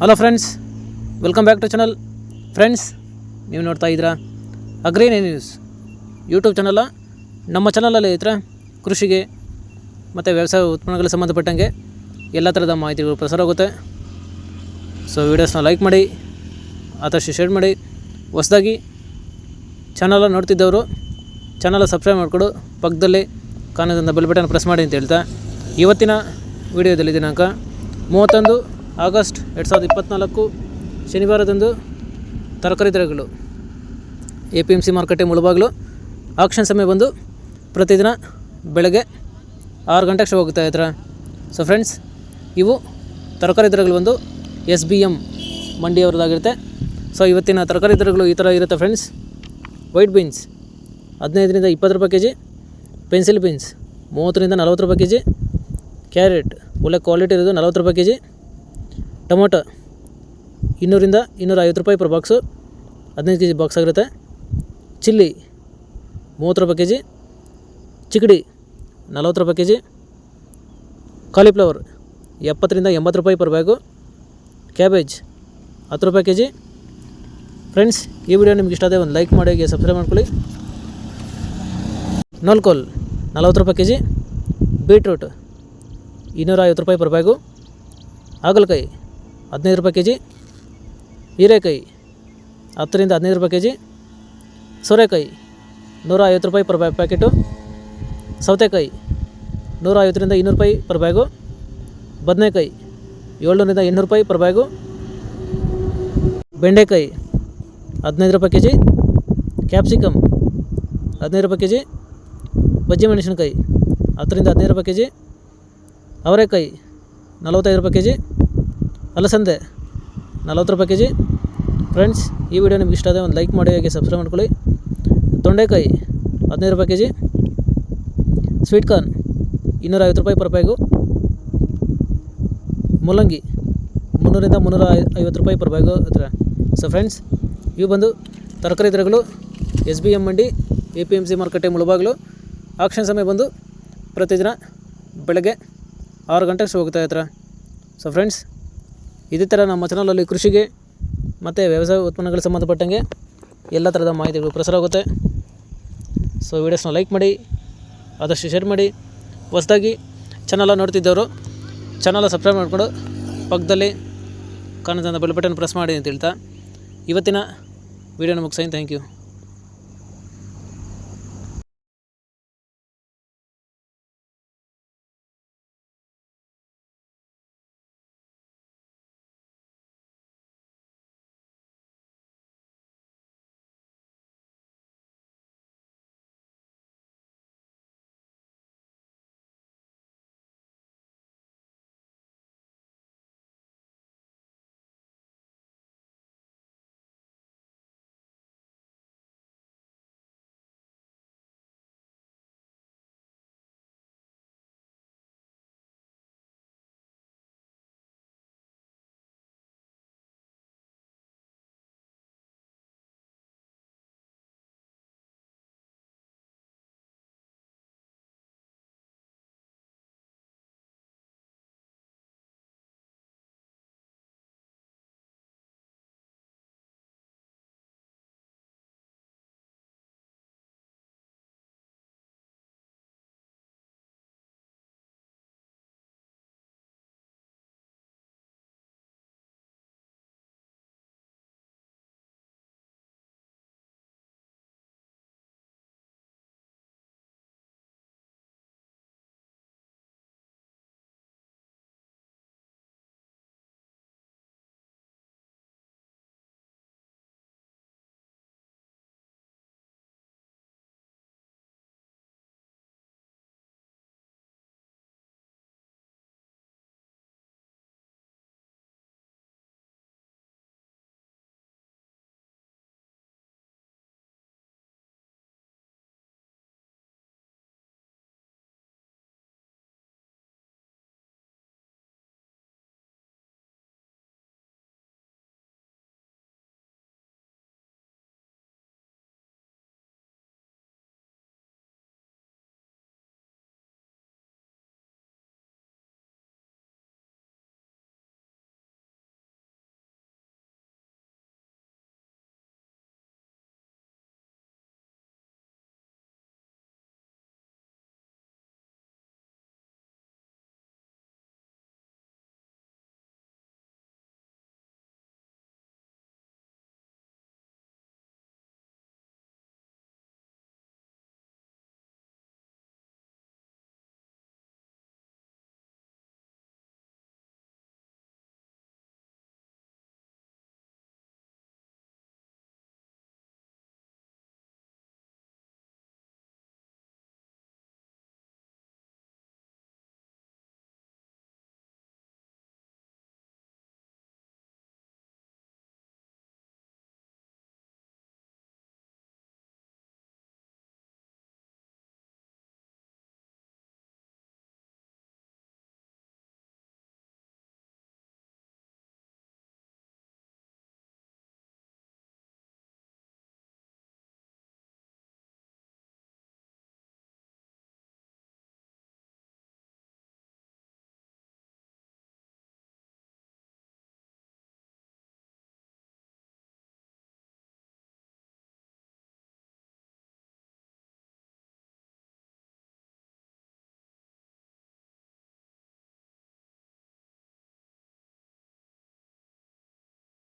Hello friends, welcome back to channel. Friends, ನೀವು ನೋಡ್ತಾ ಇದ್ದೀರಾ ಅಗ್ರೀನ್ ನ್ಯೂಸ್ ಯೂಟ್ಯೂಬ್ ಚಾನಲ್ಲ. ನಮ್ಮ ಚಾನಲಲ್ಲಿ ಇತರ ಕೃಷಿಗೆ ಮತ್ತು ವ್ಯವಸಾಯ ಉತ್ಪನ್ನಗಳಿಗೆ ಸಂಬಂಧಪಟ್ಟಂಗೆ ಎಲ್ಲ ಥರದ ಮಾಹಿತಿಗಳು ಪ್ರಸಾರ ಆಗುತ್ತೆ. ಸೊ ವೀಡಿಯೋಸ್ನ ಲೈಕ್ ಮಾಡಿ, ಆದಷ್ಟು ಶೇರ್ ಮಾಡಿ. ಹೊಸದಾಗಿ ಚಾನಲ ನೋಡ್ತಿದ್ದವರು ಚಾನಲ್ ಸಬ್ಸ್ಕ್ರೈಬ್ ಮಾಡಿಕೊಡು, ಪಕ್ಕದಲ್ಲಿ ಕಾಣೋದ್ರಿಂದ ಬೆಲ್ ಬಟನ್ ಪ್ರೆಸ್ ಮಾಡಿ ಅಂತ ಹೇಳ್ತಾ, ಇವತ್ತಿನ ವಿಡಿಯೋದಲ್ಲಿ ದಿನಾಂಕ 31 ಆಗಸ್ಟ್ 2024 ಶನಿವಾರದಂದು ತರಕಾರಿ ದರಗಳು APMC ಮಾರುಕಟ್ಟೆ ಮುಳುಬಾಗಿಲು. ಆಕ್ಷನ್ ಸಮಯ ಬಂದು ಪ್ರತಿದಿನ ಬೆಳಗ್ಗೆ 6 ಗಂಟೆಗೆ ಶೋ ಹೋಗ್ತಾ ಇದ್ದಾರೆ. ಸೊ ಫ್ರೆಂಡ್ಸ್, ಇವು ತರಕಾರಿ ದರಗಳು ಬಂದು SBM ಮಂಡಿಯವರದಾಗಿರುತ್ತೆ. ಸೊ ಇವತ್ತಿನ ತರಕಾರಿ ದರಗಳು ಈ ಥರ ಇರುತ್ತೆ ಫ್ರೆಂಡ್ಸ್. ವೈಟ್ ಬೀನ್ಸ್ 15ರಿಂದ 20 ರೂಪಾಯಿ kg, ಪೆನ್ಸಿಲ್ ಬೀನ್ಸ್ 30ರಿಂದ 40 ರೂಪಾಯಿ kg, ಕ್ಯಾರೆಟ್ ಒಳ್ಳೆ ಕ್ವಾಲಿಟಿ ಇರೋದು 40 ರೂಪಾಯಿ kg, ಟೊಮೊಟೊ 200ರಿಂದ 250 ರೂಪಾಯಿ ಪರ್ ಬಾಕ್ಸು, 15 kg ಬಾಕ್ಸ್ ಆಗಿರುತ್ತೆ. ಚಿಲ್ಲಿ 30 ರೂಪಾಯಿ kg, ಚಿಕ್ಕಡಿ 40 ರೂಪಾಯಿ kg, ಕಾಲಿಫ್ಲವರ್ 70ರಿಂದ 80 ರೂಪಾಯಿ ಪರ್ ಬ್ಯಾಗು, ಕ್ಯಾಬೇಜ್ 10 ರೂಪಾಯಿ kg. ಫ್ರೆಂಡ್ಸ್, ಈ ವಿಡಿಯೋ ನಿಮ್ಗೆ ಇಷ್ಟ ಆದರೆ ಒಂದು ಲೈಕ್ ಮಾಡಿ, ಸಬ್ಸ್ಕ್ರೈಬ್ ಮಾಡ್ಕೊಳ್ಳಿ. ನೋಲ್ಕೋಲ್ 40 ರೂಪಾಯಿ kg, ಬೀಟ್ರೂಟ್ 250 ರೂಪಾಯಿ ಪರ್ ಬ್ಯಾಗು, ಹಾಗಲಕಾಯಿ 15 ರೂಪಾಯಿ kg, ಹೀರೆಕಾಯಿ 10ರಿಂದ 15 ರೂಪಾಯಿ kg, ಸೋರೆಕಾಯಿ 150 ರೂಪಾಯಿ ಪರ್ ಪ್ಯಾಕೆಟು, ಸೌತೆಕಾಯಿ 150ರಿಂದ 200 ರೂಪಾಯಿ ಪರ್ ಬ್ಯಾಗು, ಬದನೆಕಾಯಿ 700ರಿಂದ 800 ರೂಪಾಯಿ ಪರ್ ಬ್ಯಾಗು, ಬೆಂಡೆಕಾಯಿ 15 ರೂಪಾಯಿ kg, ಕ್ಯಾಪ್ಸಿಕಮ್ 15 ರೂಪಾಯಿ kg, ಬಜ್ಜಿ ಮೆಣಸಿನಕಾಯಿ 10ರಿಂದ 15 ರೂಪಾಯಿ kg, ಅವರೆಕಾಯಿ 45 ರೂಪಾಯಿ kg, ಅಲಸಂದೆ 40 ರೂಪಾಯಿ kg. ಫ್ರೆಂಡ್ಸ್, ಈ ವಿಡಿಯೋ ನಿಮ್ಗೆ ಇಷ್ಟ ಆದರೆ ಒಂದು ಲೈಕ್ ಮಾಡಿ, ಹಾಗೆ ಸಬ್ಸ್ಕ್ರೈಬ್ ಮಾಡ್ಕೊಳ್ಳಿ. ತೊಂಡೆಕಾಯಿ 15 ರೂಪಾಯಿ kg, ಸ್ವೀಟ್ ಕಾರ್ನ್ 250 ರೂಪಾಯಿ ಪರ್ ಬ್ಯಾಗು, ಮೂಲಂಗಿ 300ರಿಂದ 350 ರೂಪಾಯಿ ಪರ್ ಬ್ಯಾಗು ಹತ್ರ. ಸೊ ಫ್ರೆಂಡ್ಸ್, ಇವು ಬಂದು ತರಕಾರಿ ದರಗಳು SBM ಮಂಡಿ APMC ಮಾರುಕಟ್ಟೆ ಮುಳುಬಾಗಿಲು. ಆಕ್ಷನ್ ಸಮಯ ಬಂದು ಪ್ರತಿದಿನ ಬೆಳಗ್ಗೆ 6 ಗಂಟೆಗೆ ಶೋ ಹೋಗ್ತಾ ಇರ್ತಾರೆ. ಸೊ ಫ್ರೆಂಡ್ಸ್, ಇದೇ ಥರ ನಮ್ಮ ಚಾನಲಲ್ಲಿ ಕೃಷಿಗೆ ಮತ್ತು ವ್ಯವಸಾಯ ಉತ್ಪನ್ನಗಳಿಗೆ ಸಂಬಂಧಪಟ್ಟಂಗೆ ಎಲ್ಲ ಥರದ ಮಾಹಿತಿಗಳು ಪ್ರಸಾರ ಆಗುತ್ತೆ. ಸೊ ವೀಡಿಯೋಸ್ನ ಲೈಕ್ ಮಾಡಿ, ಆದಷ್ಟು ಶೇರ್ ಮಾಡಿ. ಹೊಸದಾಗಿ ಚಾನಲ ನೋಡ್ತಿದ್ದವರು ಚಾನಲ ಸಬ್ಸ್ಕ್ರೈಬ್ ಮಾಡಿಕೊಂಡು ಪಕ್ಕದಲ್ಲಿ ಕಾಣೋದ್ರಿಂದ ಬೆಲ್ ಬಟನ್ ಪ್ರೆಸ್ ಮಾಡಿ ಅಂತ ಹೇಳ್ತಾ, ಇವತ್ತಿನ ವೀಡಿಯೋನ ಮುಗಿಸ್ತೀನಿ. Thank you.